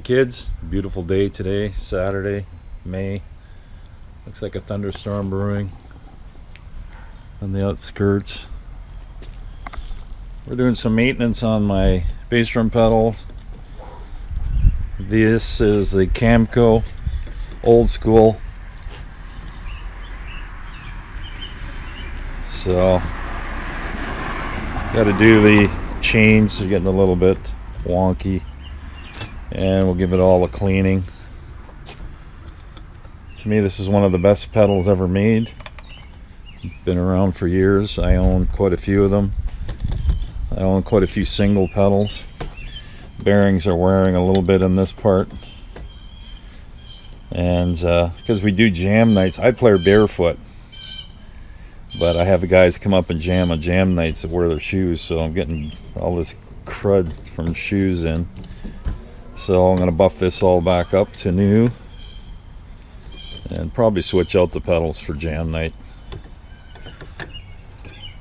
kids? Beautiful day today, Saturday, May. Looks like a thunderstorm brewing on the outskirts. We're doing some maintenance on my bass drum pedal. This is the Camco, old school. So, got to do the chains, they're getting a little bit wonky. And we'll give it all a cleaning. To me, this is one of the best pedals ever made. Been around for years. I own quite a few of them. I own quite a few single pedals. Bearings are wearing a little bit in this part. And because we do jam nights, I play barefoot. But I have the guys come up and jam on jam nights that wear their shoes. So I'm getting all this crud from shoes in. So I'm going to buff this all back up to new and probably switch out the pedals for jam night.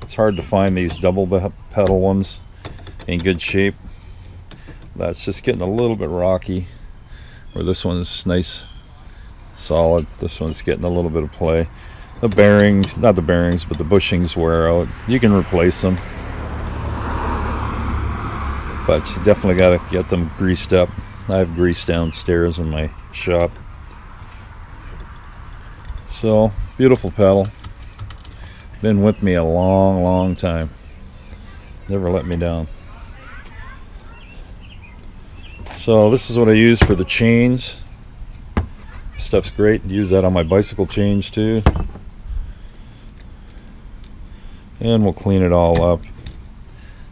It's hard to find these double pedal ones in good shape. That's just getting a little bit rocky, where this one's nice, solid. This one's getting a little bit of play. The bearings, not the bearings, but the bushings wear out. You can replace them, but you definitely got to get them greased up. I have grease downstairs in my shop. So, beautiful pedal. Been with me a long time. Never let me down. So this is what I use for the chains. This stuff's great. Use that on my bicycle chains too. And we'll clean it all up.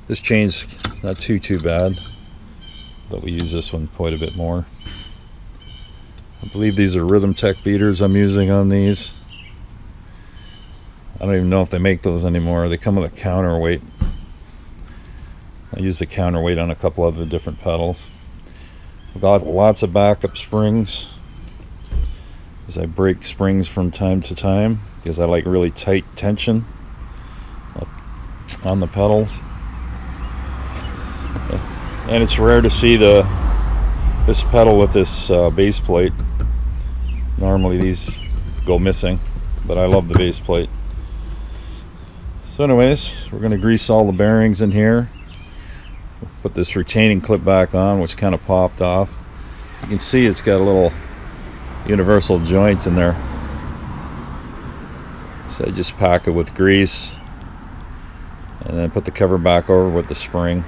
This chain's not too bad, but we use this one quite a bit more. I believe these are Rhythm Tech beaters I'm using on these. I don't even know if they make those anymore. They come with a counterweight. I use the counterweight on a couple other different pedals. I've got lots of backup springs, as I break springs from time to time because I like really tight tension on the pedals. And it's rare to see this pedal with this base plate. Normally these go missing, but I love the base plate. So anyways, we're going to grease all the bearings in here. Put this retaining clip back on, which kind of popped off. You can see it's got a little universal joint in there. So I just pack it with grease and then put the cover back over with the spring.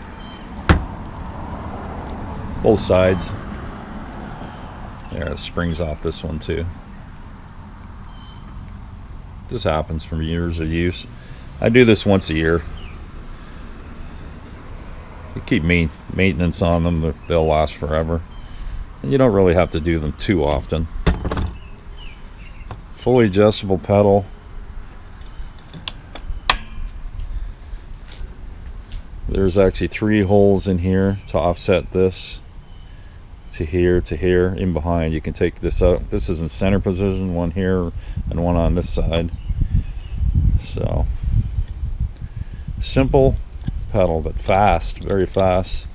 Both sides. There, the spring's off this one too. This happens from years of use. I do this once a year. You keep maintenance on them, they'll last forever. And you don't really have to do them too often. Fully adjustable pedal. There's actually 3 holes in here to offset this. To here, in behind. You can take this out. This is in center position, one here and one on this side. So, simple pedal, but fast, very fast,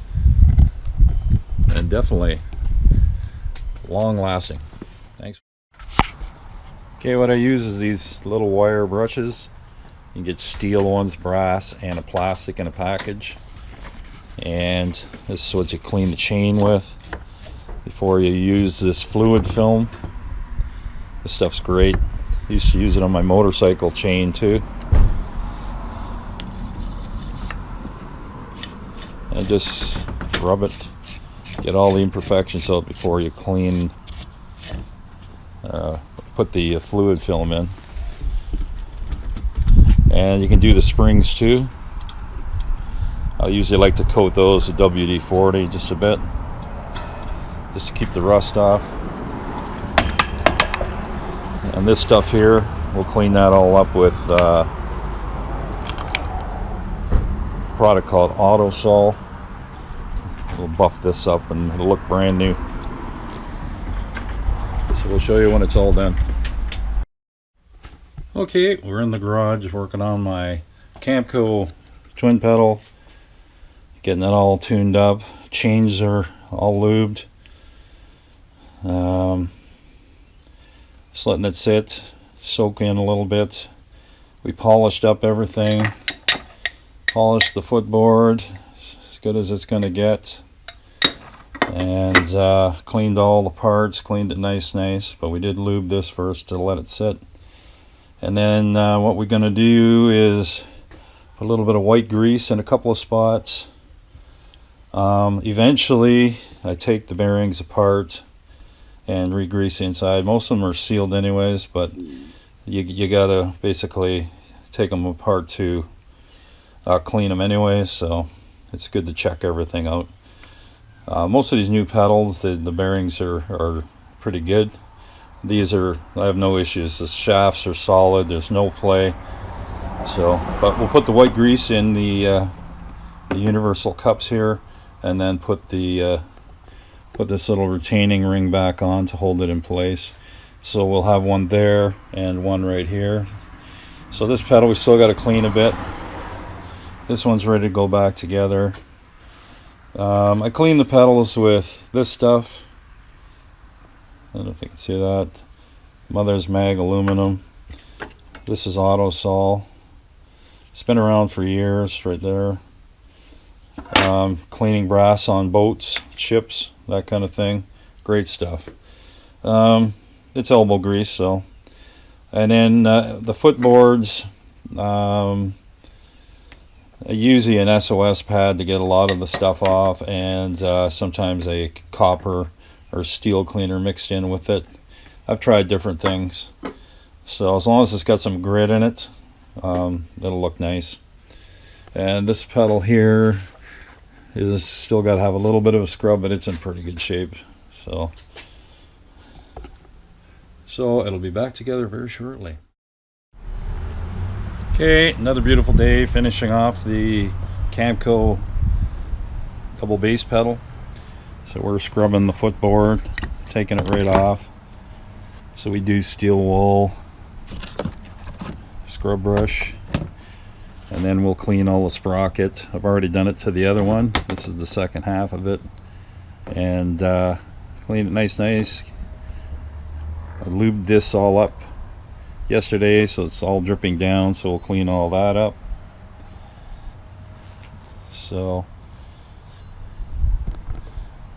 and definitely long lasting. Thanks. Okay, what I use is these little wire brushes. You can get steel ones, brass, and a plastic in a package. And this is what you clean the chain with before you use this fluid film. This stuff's great. I used to use it on my motorcycle chain too. And just rub it, get all the imperfections out before you clean, put the fluid film in. And you can do the springs too. I usually like to coat those with WD-40 just a bit, just to keep the rust off. And this stuff here, we'll clean that all up with a product called Autosol. We'll buff this up and it'll look brand new. So we'll show you when it's all done. Okay, we're in the garage working on my Camco twin pedal, getting it all tuned up. Chains are all lubed. Just letting it sit, soak in a little bit. We polished up everything, polished the footboard as good as it's going to get, and cleaned all the parts, cleaned it nice, but we did lube this first to let it sit. And then what we're going to do is put a little bit of white grease in a couple of spots. Eventually I take the bearings apart and re-grease the inside. Most of them are sealed anyways, but you gotta basically take them apart to clean them anyways, so it's good to check everything out. Most of these new pedals, the bearings are pretty good. These I have no issues. The shafts are solid, there's no play. So, but we'll put the white grease in the universal cups here, and then put this little retaining ring back on to hold it in place. So we'll have one there and one right here. So this pedal we still got to clean a bit. This one's ready to go back together. I clean the pedals with this stuff. I don't know if you can see that. Mother's Mag aluminum. This is Autosol. It's been around for years, right there. Cleaning brass on boats, ships, that kind of thing. Great stuff. It's elbow grease, so. And then the footboards, I use an SOS pad to get a lot of the stuff off, and sometimes a copper or steel cleaner mixed in with it. I've tried different things, so as long as it's got some grit in it, it'll look nice. And this pedal here is still got to have a little bit of a scrub, but it's in pretty good shape. So it'll be back together very shortly. Okay, another beautiful day, finishing off the Camco double bass pedal. So we're scrubbing the footboard, taking it right off. So we do steel wool, scrub brush, and then we'll clean all the sprocket. I've already done it to the other one. This is the second half of it. And clean it nice. I lubed this all up yesterday, so it's all dripping down, so we'll clean all that up. So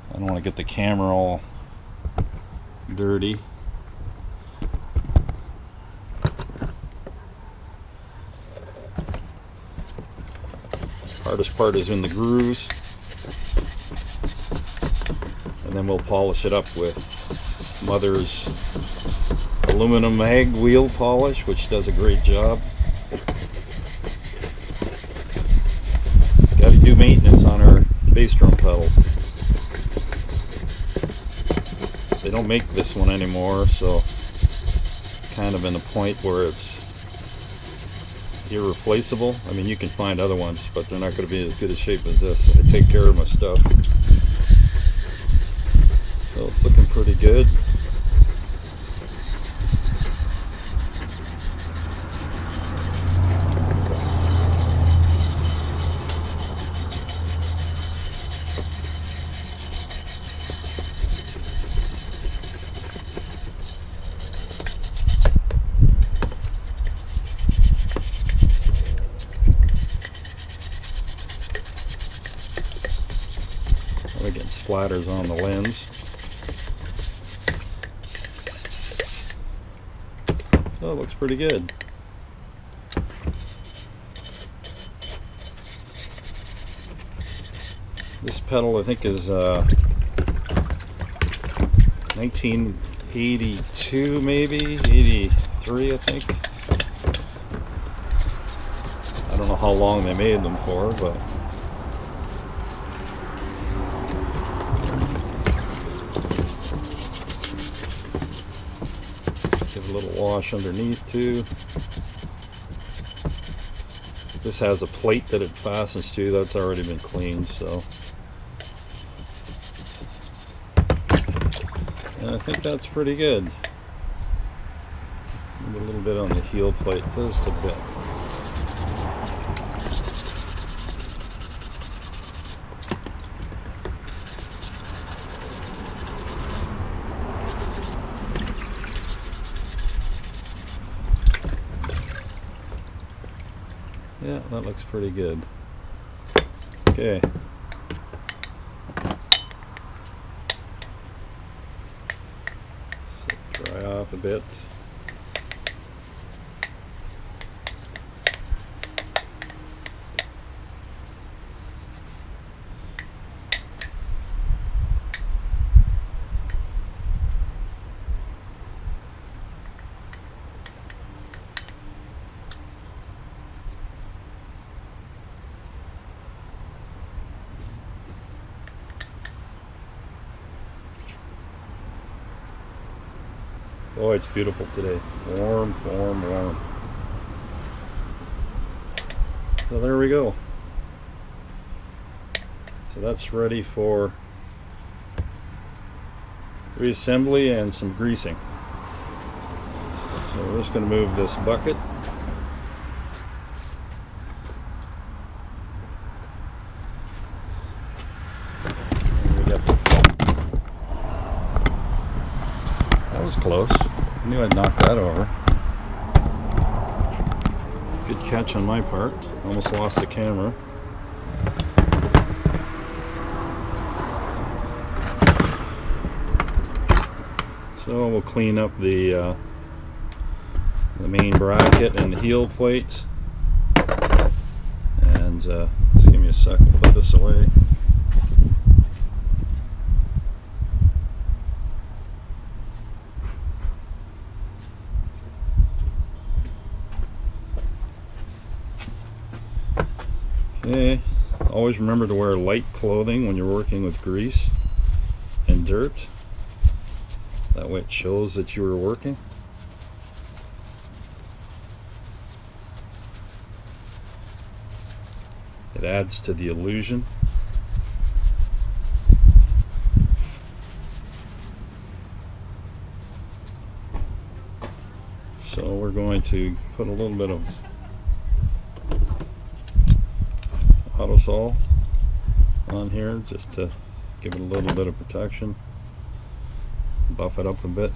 I don't want to get the camera all dirty. Hardest part is in the grooves, and then we'll polish it up with Mother's aluminum mag wheel polish, which does a great job. Got to do maintenance on our bass drum pedals. They don't make this one anymore, so it's kind of in a point where it's irreplaceable. I mean, you can find other ones, but they're not going to be as good a shape as this. I take care of my stuff, so it's looking pretty good. Getting splatters on the lens. So it looks pretty good. This pedal I think is 1982, maybe 83, I think. I don't know how long they made them for, but a little wash underneath too. This has a plate that it fastens to, that's already been cleaned, so. And I think that's pretty good. Maybe a little bit on the heel plate, just a bit. Yeah, that looks pretty good. Okay. So dry off a bit. Oh, it's beautiful today. Warm, warm, warm. So there we go. So that's ready for reassembly and some greasing. So we're just going to move this bucket. That was close. I knew I'd knock that over. Good catch on my part. Almost lost the camera. So we'll clean up the main bracket and the heel plate. And just give me a sec, we'll put this away. Okay, always remember to wear light clothing when you're working with grease and dirt. That way it shows that you were working. It adds to the illusion. So we're going to put a little bit of Autosol on here just to give it a little bit of protection, buff it up a bit.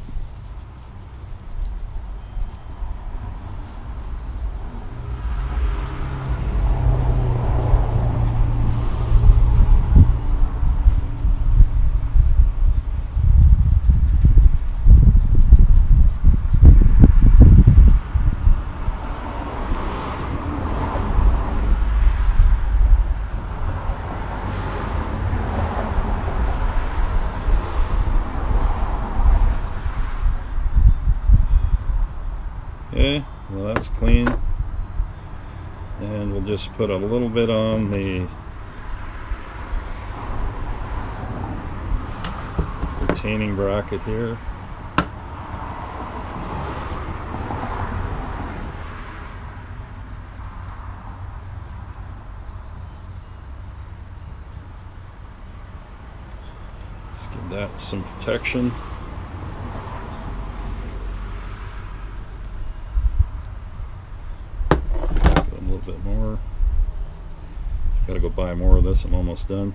Okay, well that's clean, and we'll just put a little bit on the retaining bracket here. Let's give that some protection. Bit more. Gotta go buy more of this. I'm almost done.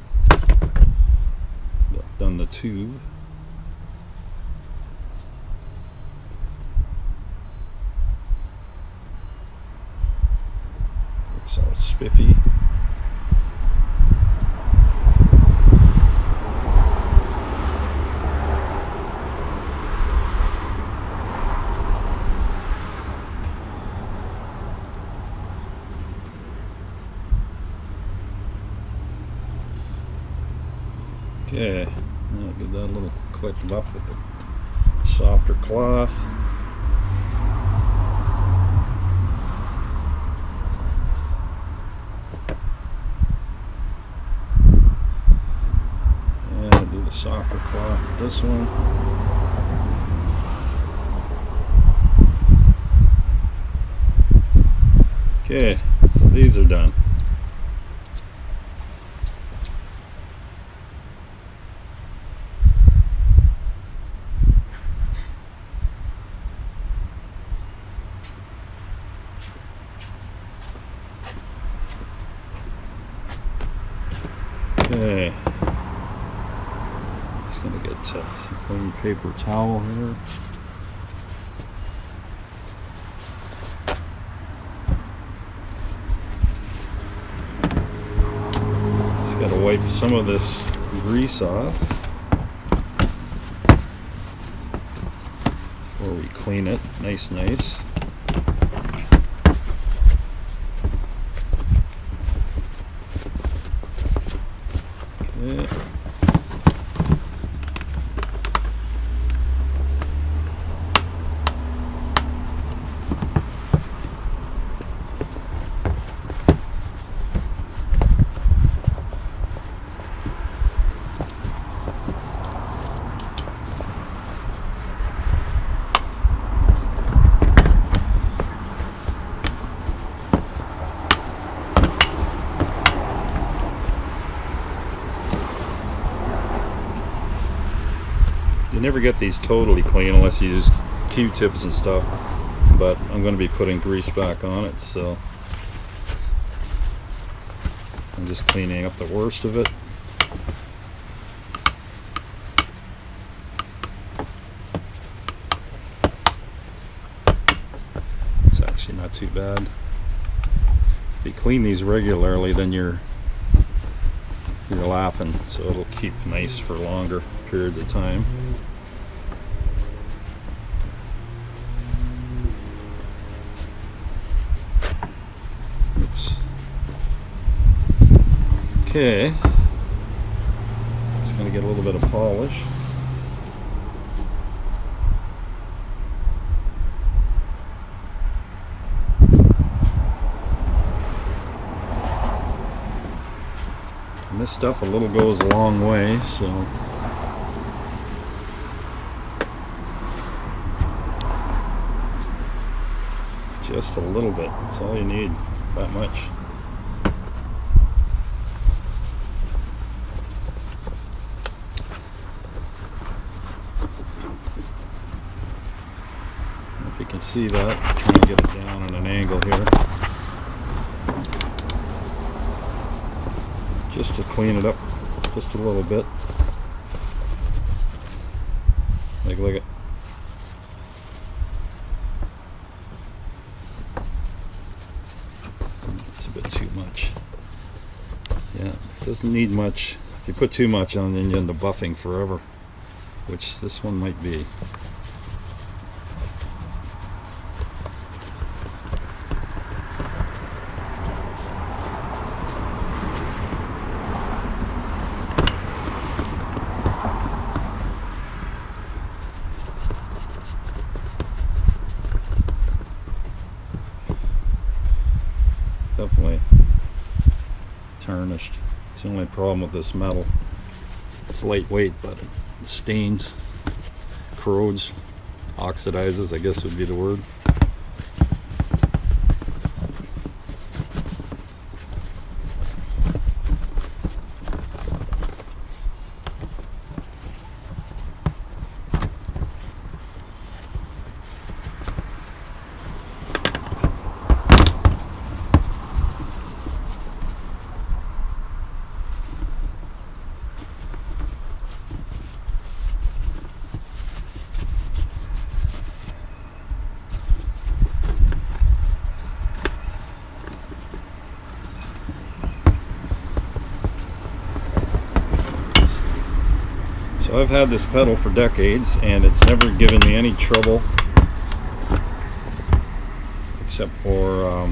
Done the tube. Looks all spiffy. Okay, I'll give that a little quick buff with the softer cloth. And I'll do the softer cloth with this one. Okay, so these are done. Okay, just gonna get some clean paper towel here. wipe some of this grease off before we clean it. Nice. Okay. You never get these totally clean unless you use Q-tips and stuff, but I'm going to be putting grease back on it, so I'm just cleaning up the worst of it. It's actually not too bad. If you clean these regularly, then you're laughing, so it'll keep nice for longer periods of time. Oops. Okay, just gonna get a little bit of polish. And this stuff a little goes a long way, so just a little bit, that's all you need, that much. If you can see that, I'm trying to get it down on an angle here. Just to clean it up just a little bit. Like, look at. It's a bit too much. Yeah, it doesn't need much. If you put too much on, then you end up buffing forever, which this one might be. Definitely tarnished. It's the only problem with this metal. It's lightweight, but it stains, corrodes, oxidizes, I guess would be the word. So I've had this pedal for decades and it's never given me any trouble, except for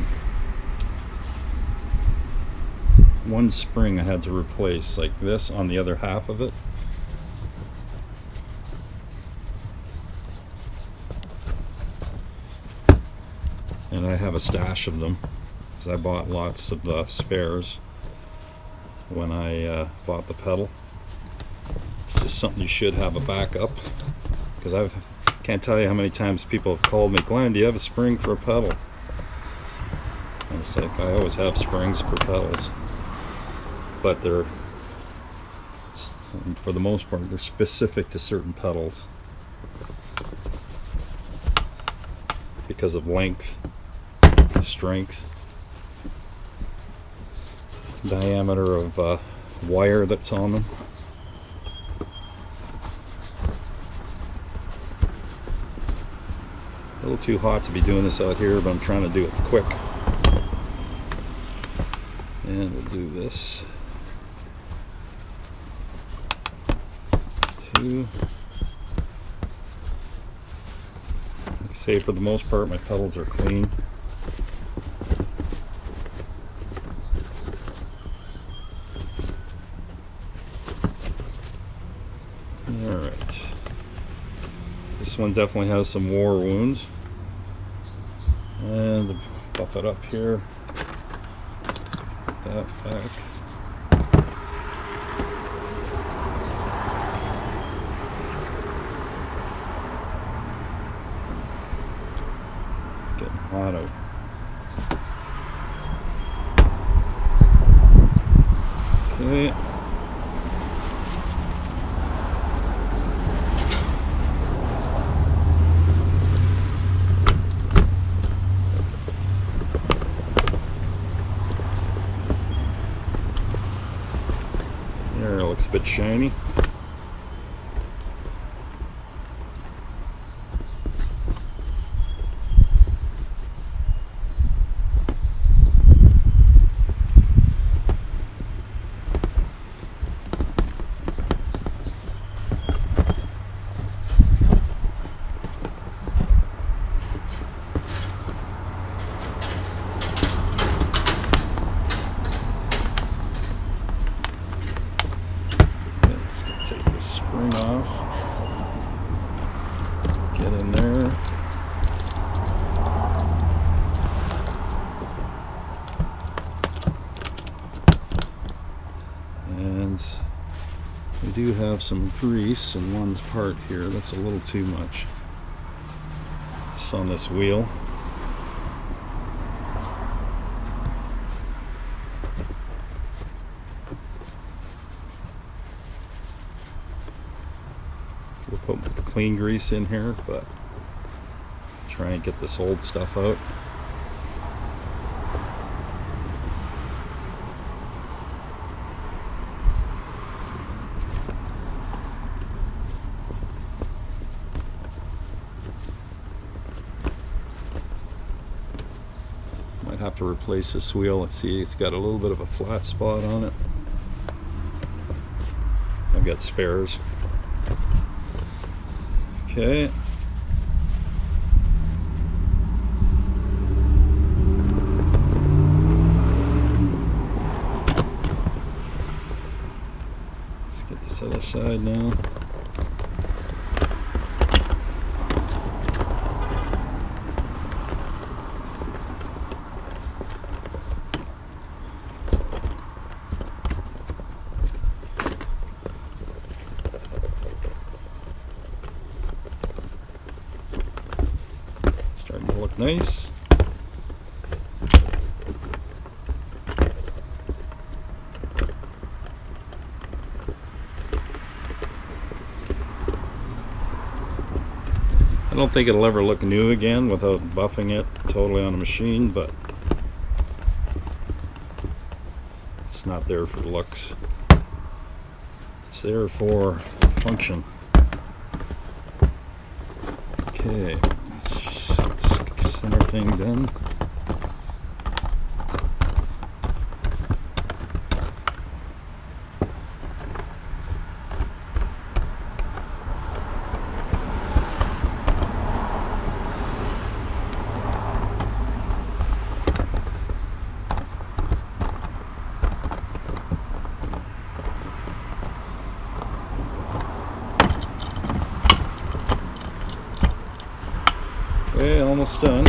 one spring I had to replace, like this on the other half of it. And I have a stash of them because I bought lots of spares when I bought the pedal. It's just something you should have a backup, because I can't tell you how many times people have called me, Glenn, do you have a spring for a pedal? And it's like, I always have springs for pedals, but they're, for the most part, they're specific to certain pedals because of length, strength, diameter of wire that's on them. A little too hot to be doing this out here, but I'm trying to do it quick. And we'll do this. too. Like I say, for the most part, my pedals are clean. Alright. This one definitely has some war wounds. And buff it up here. Put that back. It's getting hot out. Okay. There, it looks a bit shiny. Take this spring off, get in there, and we do have some grease in one part here. That's a little too much. Just on this wheel. We'll put clean grease in here, but try and get this old stuff out. Might have to replace this wheel. Let's see, it's got a little bit of a flat spot on it. I've got spares. Okay. Let's get this other side now. Starting to look nice. I don't think it'll ever look new again without buffing it totally on a machine, but it's not there for looks. It's there for function. Okay. Center thing done. Okay, almost done.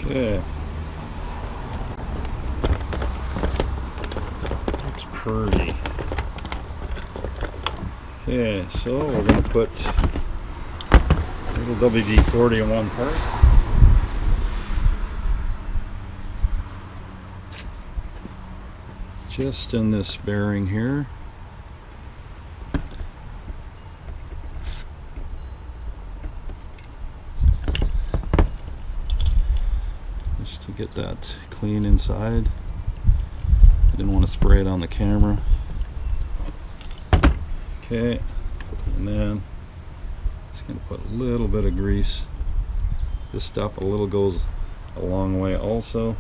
Okay. Looks pretty. Okay, so we're going to put a little WD-40 in one part. Just in this bearing here. get that clean inside. I didn't want to spray it on the camera. Okay, and then just going to put a little bit of grease. This stuff a little goes a long way also.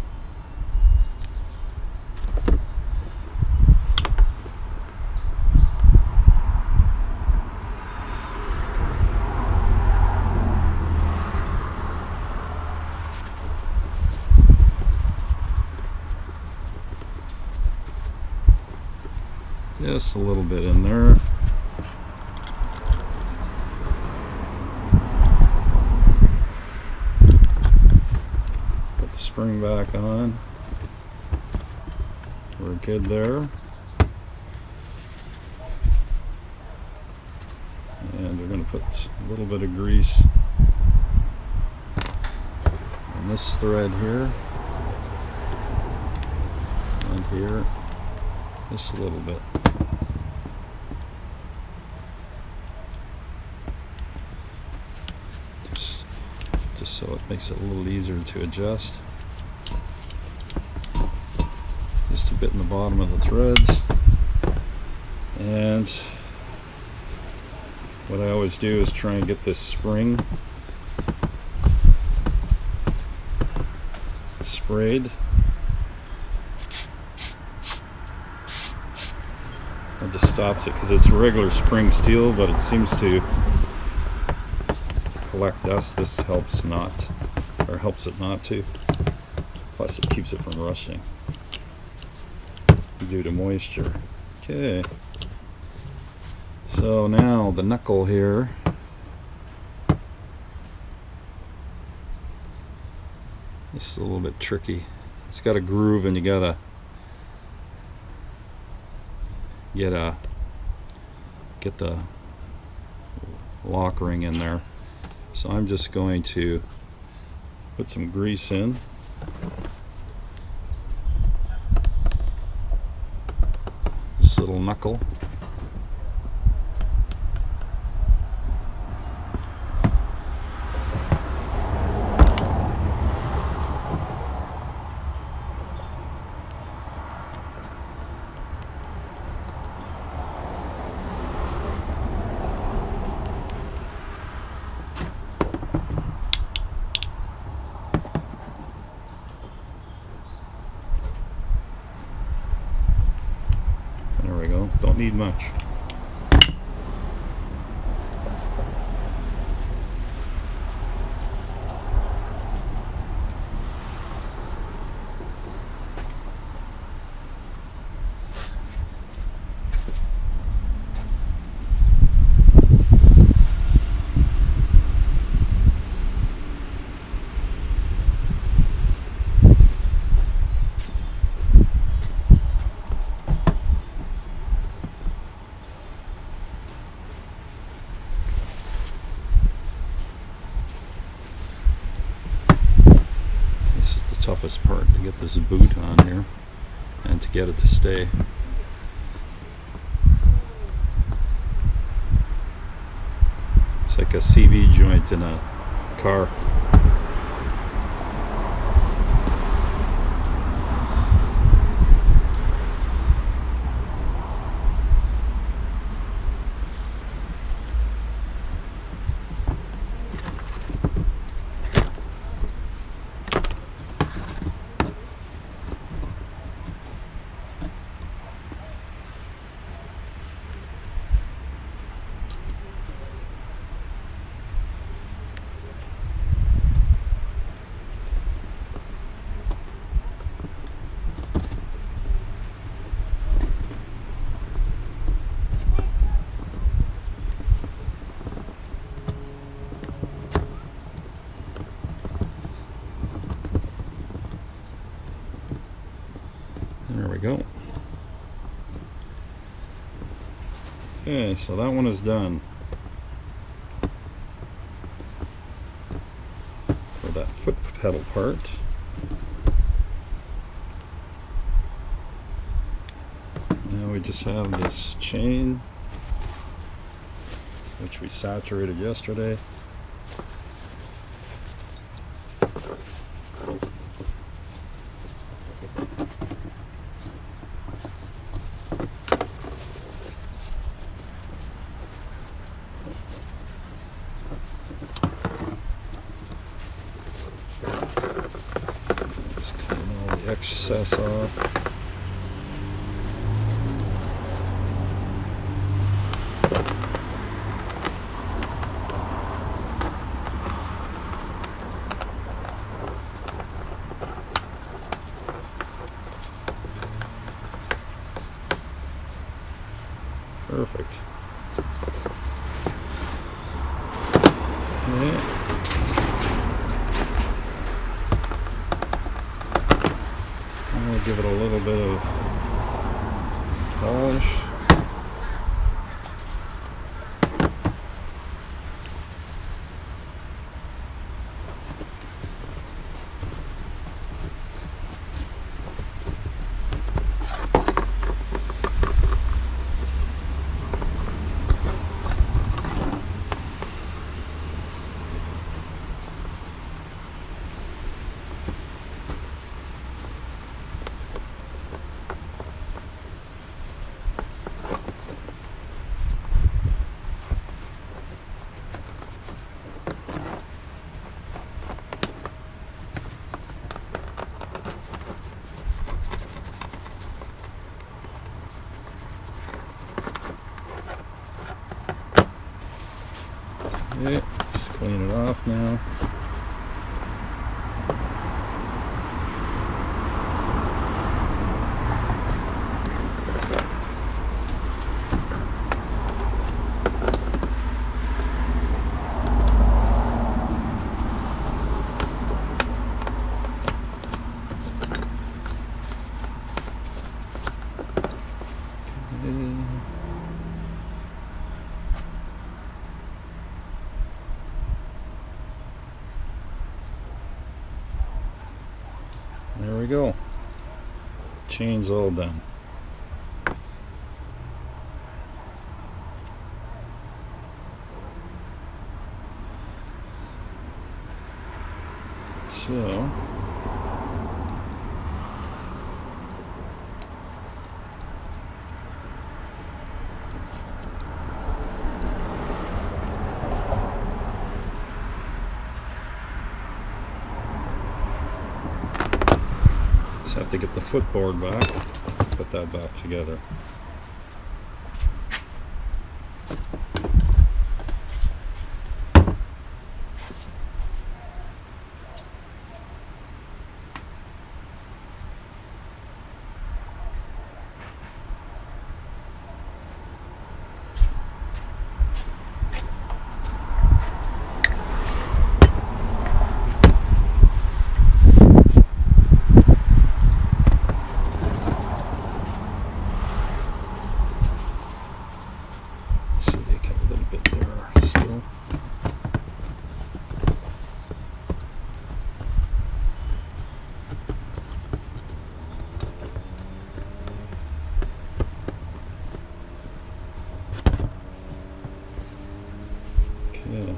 Just a little bit in there. Put the spring back on. We're good there. And we're going to put a little bit of grease on this thread here. And here. Just a little bit. Just so it makes it a little easier to adjust. Just a bit in the bottom of the threads. And what I always do is try and get this spring sprayed. It just stops it because it's regular spring steel, but it seems to collect dust. This helps not, or helps it not to. Plus it keeps it from rusting due to moisture. Okay, so now the knuckle here, this is a little bit tricky. It's got a groove and you gotta get the lock ring in there. So I'm just going to put some grease in. This little knuckle. There we go. Don't need much. Toughest part, to get this boot on here and to get it to stay. It's like a CV joint in a car. There we go. Okay, so that one is done. For that foot pedal part. Now we just have this chain, which we saturated yesterday. Getting all the excess off. Perfect. Yeah. I'm going to give it a little bit of polish. Yeah, just clean it off now. There we go. Chain's all done. So just have to get the footboard back, put that back together. Okay.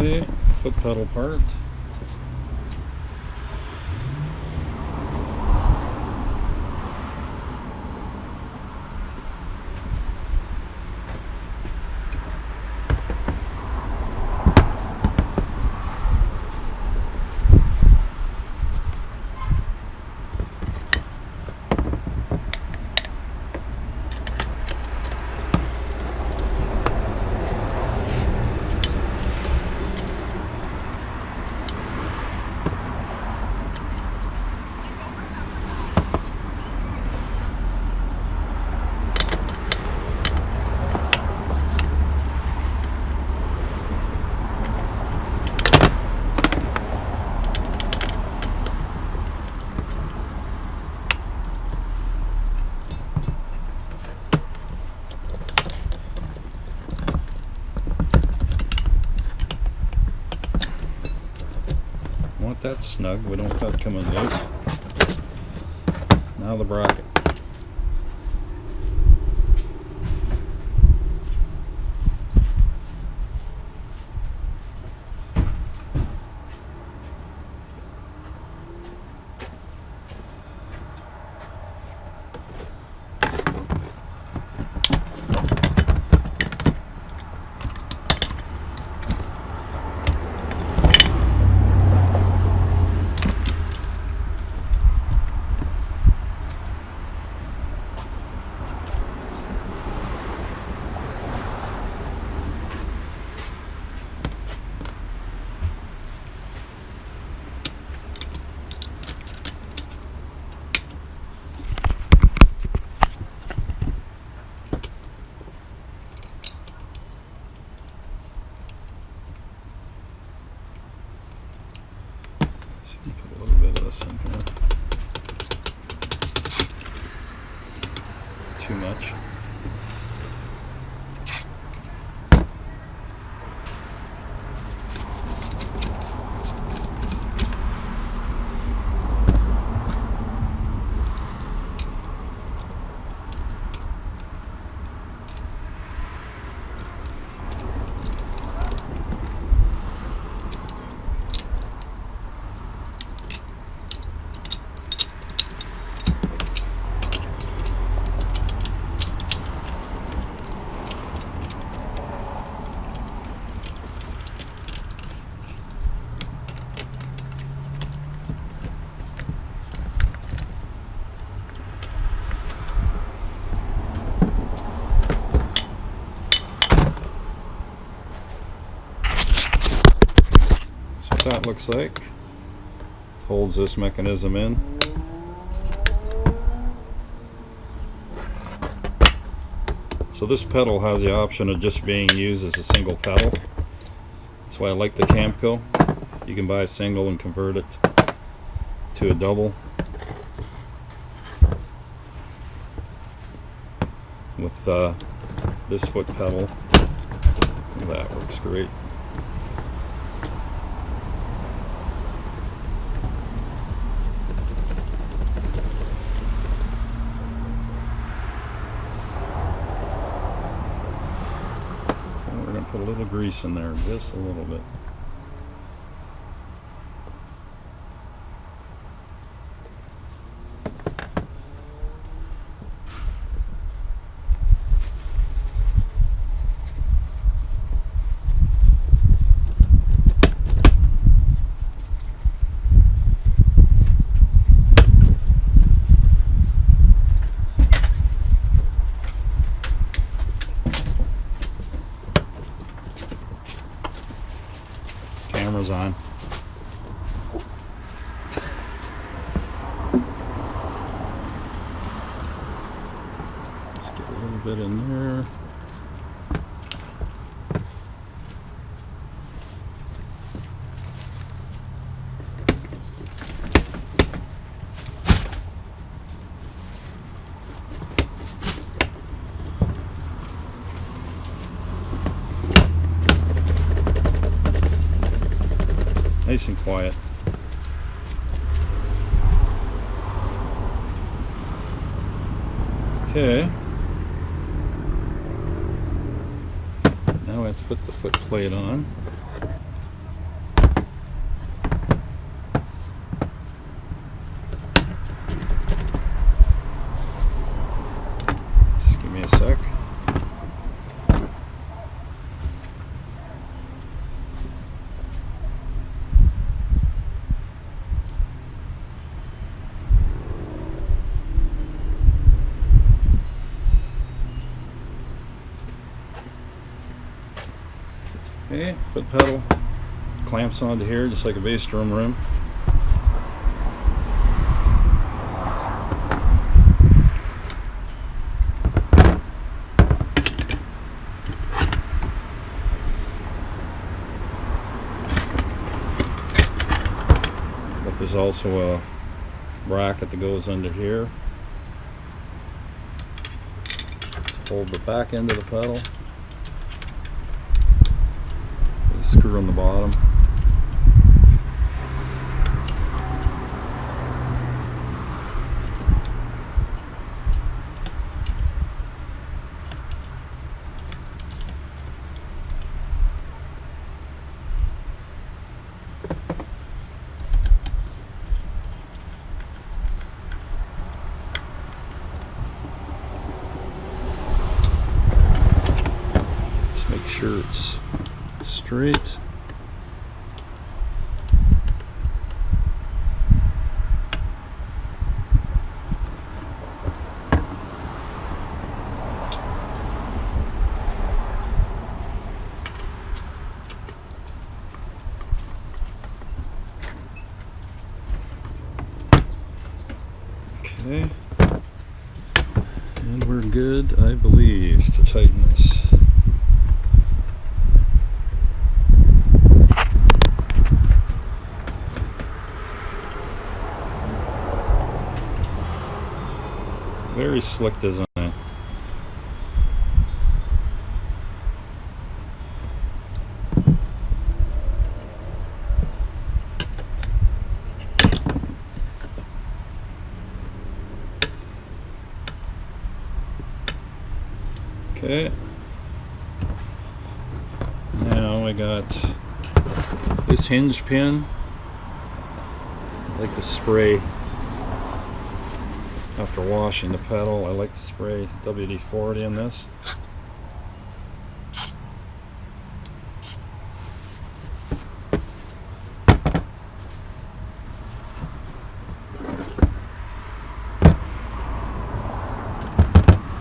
Okay, foot pedal part. that's snug. We don't want that coming loose. Now the bracket. Put a little bit of this in here. Too much. What that looks like. Holds this mechanism in. So this pedal has the option of just being used as a single pedal. That's why I like the Camco. You can buy a single and convert it to a double. With this foot pedal, that works great. Put a little grease in there, just a little bit. Camera's on. Let's get a little bit in there. Nice and quiet. Okay. Now I have to put the foot plate on. Just give me a sec. Okay, foot pedal clamps onto here just like a bass drum rim. But there's also a bracket that goes under here to hold the back end of the pedal. Screw on the bottom. sure it's straight. Okay, and we're good, I believe, to tighten this. Very slick design. Okay, now I got this hinge pin. I like to spray after washing the pedal. I like to spray WD-40 in this.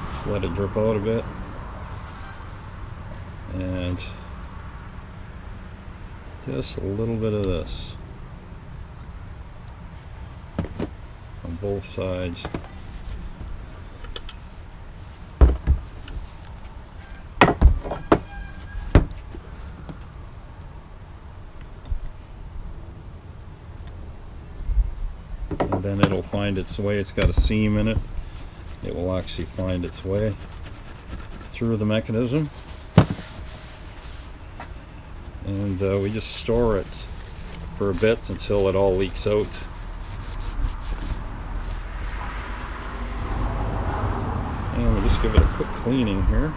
Just let it drip out a bit. And just a little bit of this on both sides. And then it'll find its way. It's got a seam in it. It will actually find its way through the mechanism. And we just store it for a bit until it all leaks out. And we'll just give it a quick cleaning here.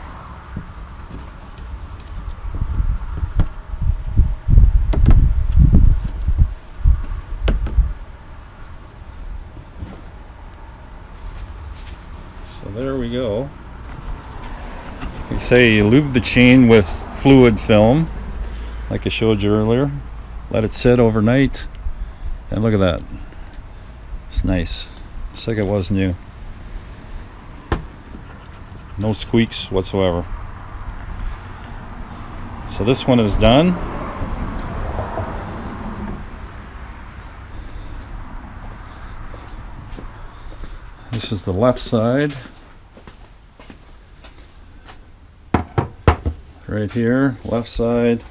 So there we go. Like I say, you lube the chain with fluid film, like I showed you earlier. Let it sit overnight, and look at that. It's nice. It's like it was new. No squeaks whatsoever. So this one is done. This is the left side. Right here, left side.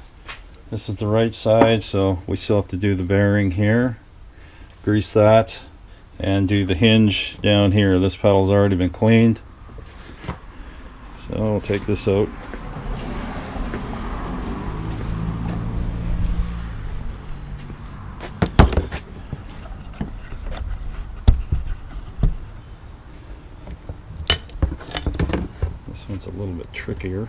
This is the right side, so we still have to do the bearing here, grease that, and do the hinge down here. This pedal's already been cleaned, so we'll take this out. This one's a little bit trickier.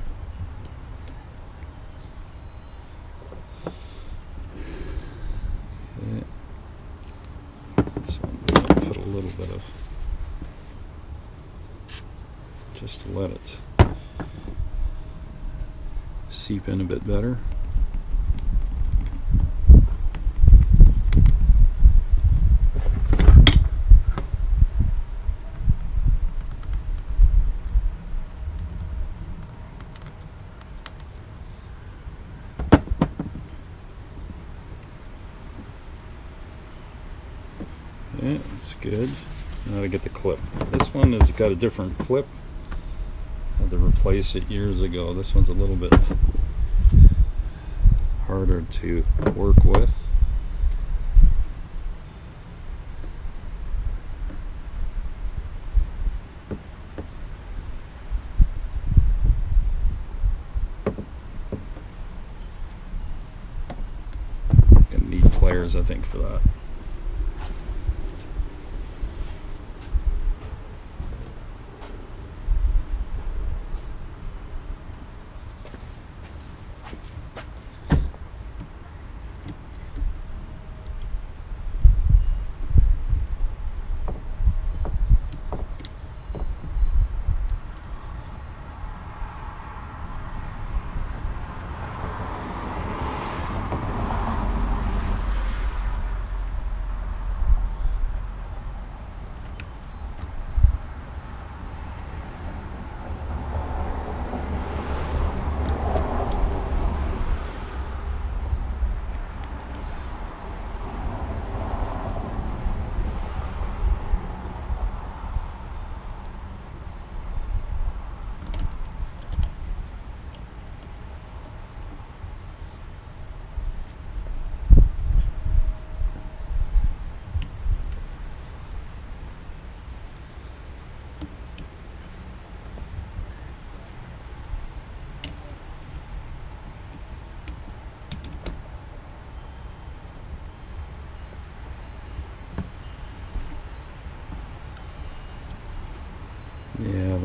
Put a little bit of, just to let it seep in a bit better. Yeah, it's good. Now to get the clip. This one has got a different clip. I had to replace it years ago. This one's a little bit harder to work with. Gonna need pliers, I think, for that.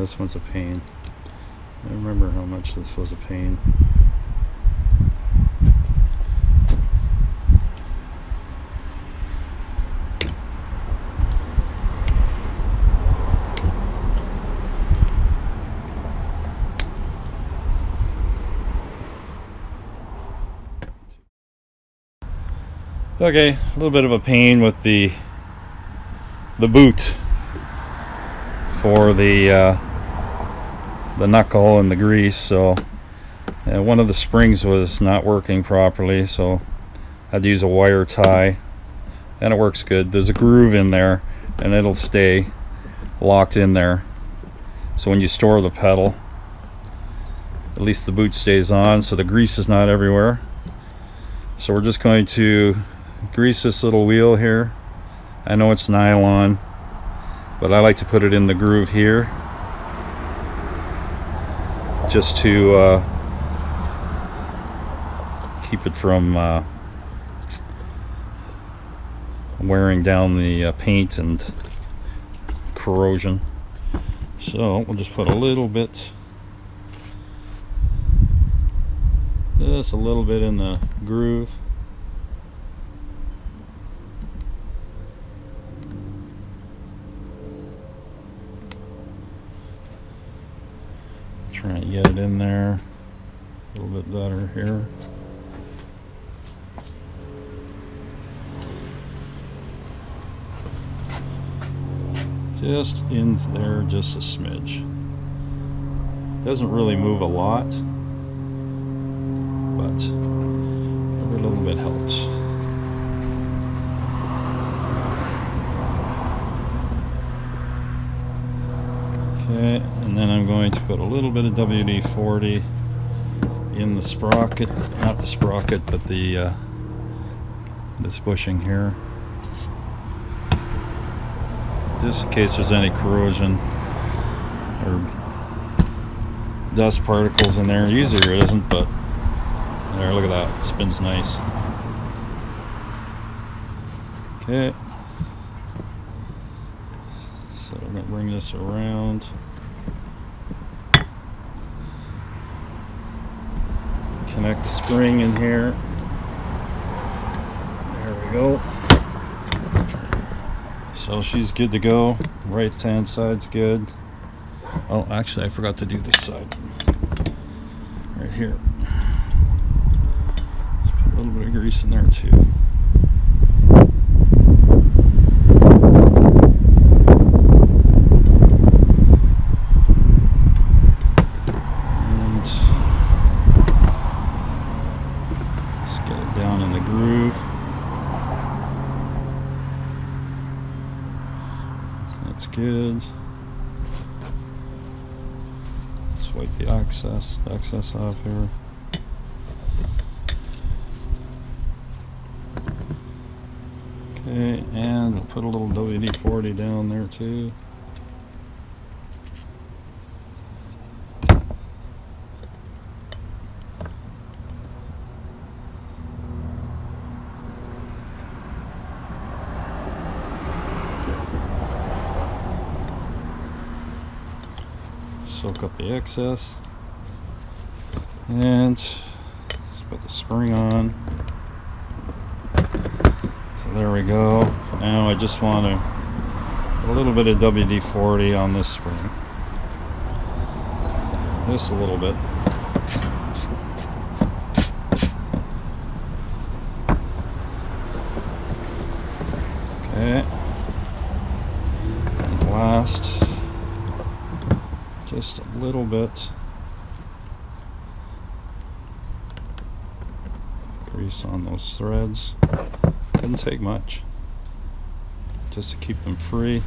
this one's a pain. I remember how much this was a pain. Okay, a little bit of a pain with the boot for the knuckle and the grease. So one of the springs was not working properly, so I had to use a wire tie, and it works good. There's a groove in there and it'll stay locked in there, so when you store the pedal, at least the boot stays on, so the grease is not everywhere. So we're just going to grease this little wheel here. I know it's nylon, but I like to put it in the groove here just to keep it from wearing down the paint and corrosion. So we'll just put a little bit, just a little bit in the groove. Trying to get it in there a little bit better here. Just in there, just a smidge. Doesn't really move a lot, but every little bit helps. Okay, and then I'm going to put a little bit of WD-40 in the sprocket, not the sprocket, but the this bushing here, just in case there's any corrosion or dust particles in there. Usually there isn't, but there, look at that, it spins nice. Okay, so we're going to bring this around. Connect the spring in here. There we go. So she's good to go. Right hand side's good. Oh, actually I forgot to do this side. Right here. Let's put a little bit of grease in there too. Down in the groove. That's good. Let's wipe the excess off here. Okay, and we'll put a little WD-40 down there too. Soak up the excess, and let's put the spring on. So there we go. Now I just want to put a little bit of WD-40 on this spring, just a little bit. Okay, and last, just a little bit grease on those threads. Doesn't take much, just to keep them free.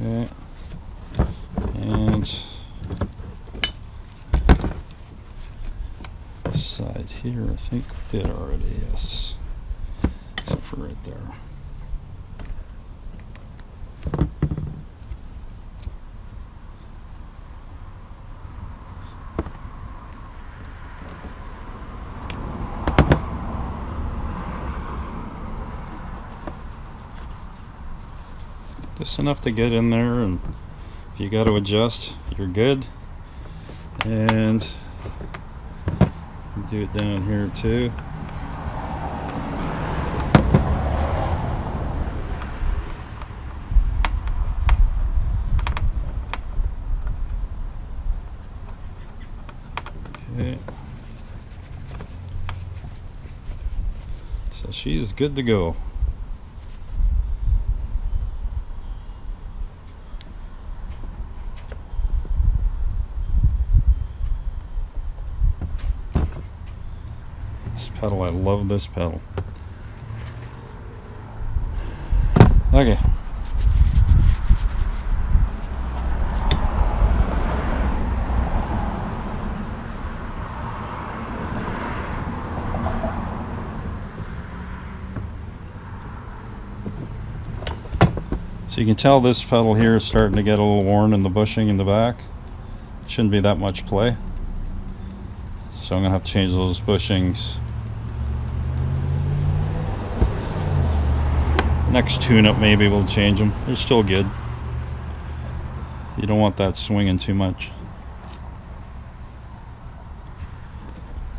Okay, and this side here, I think we did already, yes, except for right there. just enough to get in there, and if you got to adjust, you're good. And do it down here too. Okay. So she is good to go. This pedal, I love this pedal. Okay. So you can tell this pedal here is starting to get a little worn in the bushing in the back. Shouldn't be that much play. So I'm going to have to change those bushings. Next tune-up maybe we'll change them. They're still good. You don't want that swinging too much.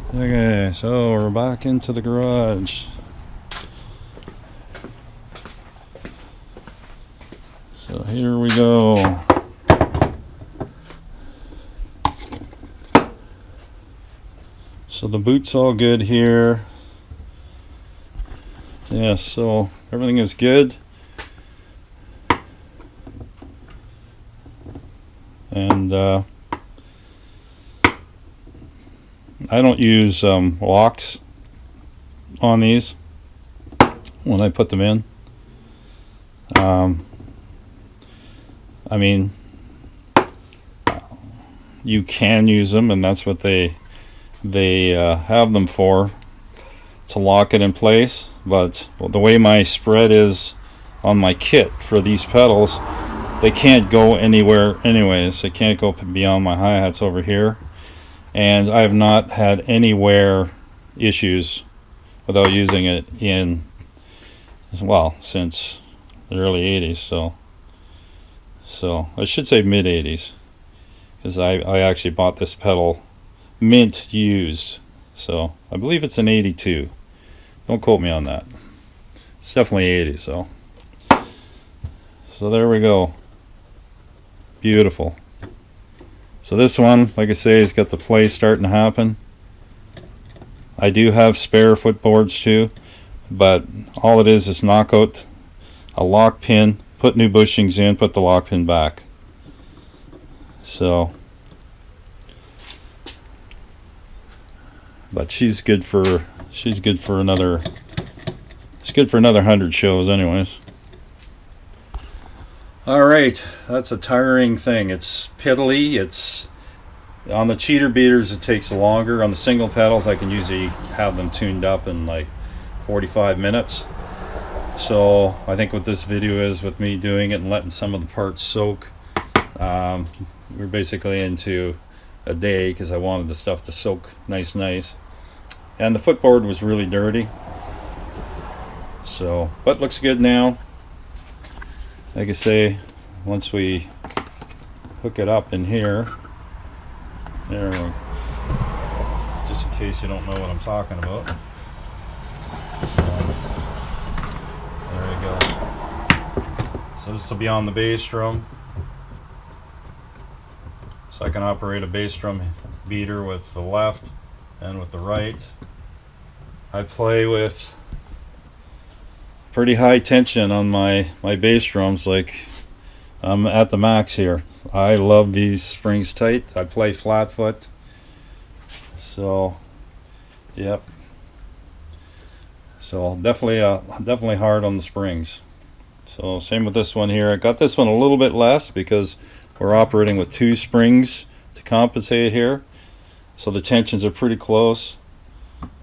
Okay, so we're back into the garage. So here we go. So the boot's all good here. Yeah, so everything is good. And I don't use locks on these when I put them in. I mean, you can use them, and that's what they have them for, to lock it in place. But the way my spread is on my kit for these pedals, they can't go anywhere anyways. They can't go beyond my hi-hats over here, and I have not had any wear issues without using it in, well, since the early 80s. So I should say mid 80s, because I actually bought this pedal mint used, so I believe it's an 82. Don't quote me on that. It's definitely 80. So there we go. Beautiful. So this one, like I say, has got the play starting to happen. I do have spare footboards too, but all it is knock out a lock pin, put new bushings in, put the lock pin back. So, but she's good for another. It's good for another 100 shows, anyways. All right, that's a tiring thing. It's piddly. It's on the cheater beaters. It takes longer. On the single pedals, I can usually have them tuned up in like 45 minutes. So I think what this video is, with me doing it and letting some of the parts soak, we're basically into a day, because I wanted the stuff to soak nice. And the footboard was really dirty. So, but looks good now. Like I say, once we hook it up in here, there we go. Just in case you don't know what I'm talking about. So, there we go. So this will be on the bass drum. So I can operate a bass drum beater with the left and with the right. I play with pretty high tension on my bass drums, like I'm at the max here. I love these springs tight. I play flat foot, so yep. So definitely hard on the springs. So same with this one here. I got this one a little bit less because we're operating with 2 springs to compensate here, so the tensions are pretty close.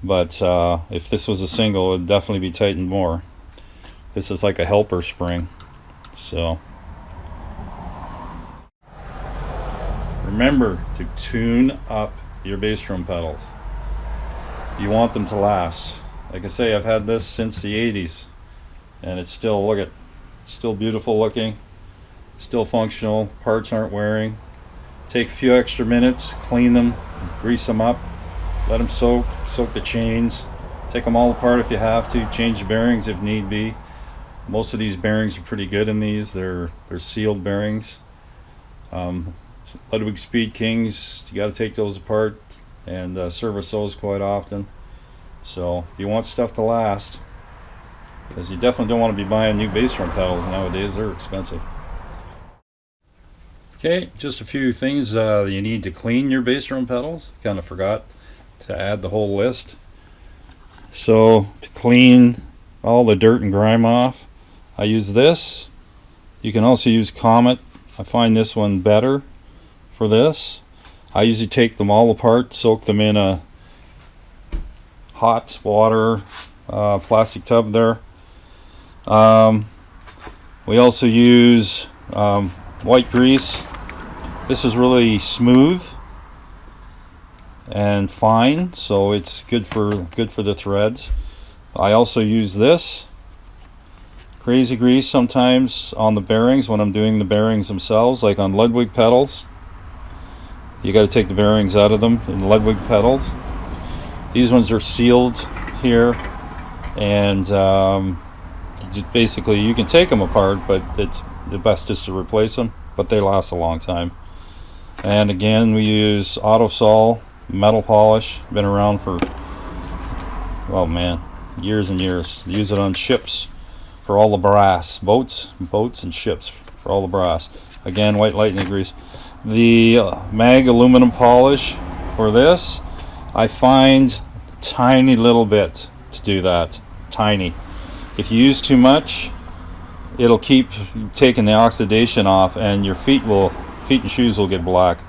But if this was a single, it would definitely be tightened more. This is like a helper spring. So remember to tune up your bass drum pedals. You want them to last. Like I say, I've had this since the 80s, and it's still, look at, still beautiful looking. still functional, parts aren't wearing. Take a few extra minutes, clean them, grease them up, let them soak the chains, take them all apart if you have to, change the bearings if need be. Most of these bearings are pretty good in these. They're sealed bearings. Ludwig Speed Kings, you got to take those apart and service those quite often. So if you want stuff to last, because you definitely don't want to be buying new bass drum pedals nowadays, they're expensive. Okay, just a few things you need to clean your bass drum pedals. Kind of forgot to add the whole list. So to clean all the dirt and grime off, I use this. You can also use Comet. I find this one better for this. I usually take them all apart, soak them in a hot water plastic tub there. We also use white grease. This is really smooth and fine, so it's good for the threads. I also use this crazy grease sometimes on the bearings when I'm doing the bearings themselves, like on Ludwig pedals. You got to take the bearings out of them in Ludwig pedals. These ones are sealed here, and basically you can take them apart, but it's the best is to replace them, but they last a long time. And again, we use Autosol metal polish, been around for, oh man, years and years. Use it on ships for all the brass, boats and ships for all the brass. Again, white lightning grease. The mag aluminum polish for this, I find tiny little bit to do that, tiny. If you use too much, it'll keep taking the oxidation off, and your feet and shoes will get black.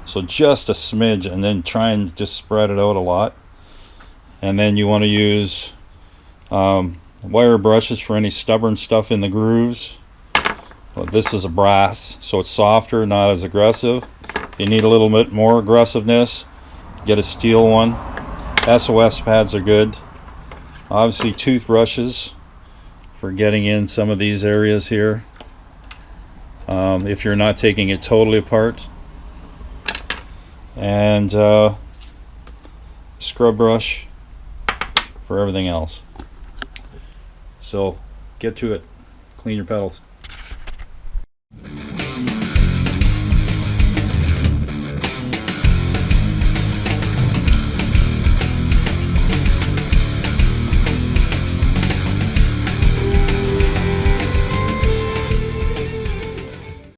So just a smidge, and then try and just spread it out a lot. And then you want to use wire brushes for any stubborn stuff in the grooves. Well, this is a brass, so it's softer, not as aggressive. If you need a little bit more aggressiveness, get a steel one. SOS pads are good. Obviously toothbrushes for getting in some of these areas here, if you're not taking it totally apart. And scrub brush for everything else. So get to it, clean your pedals.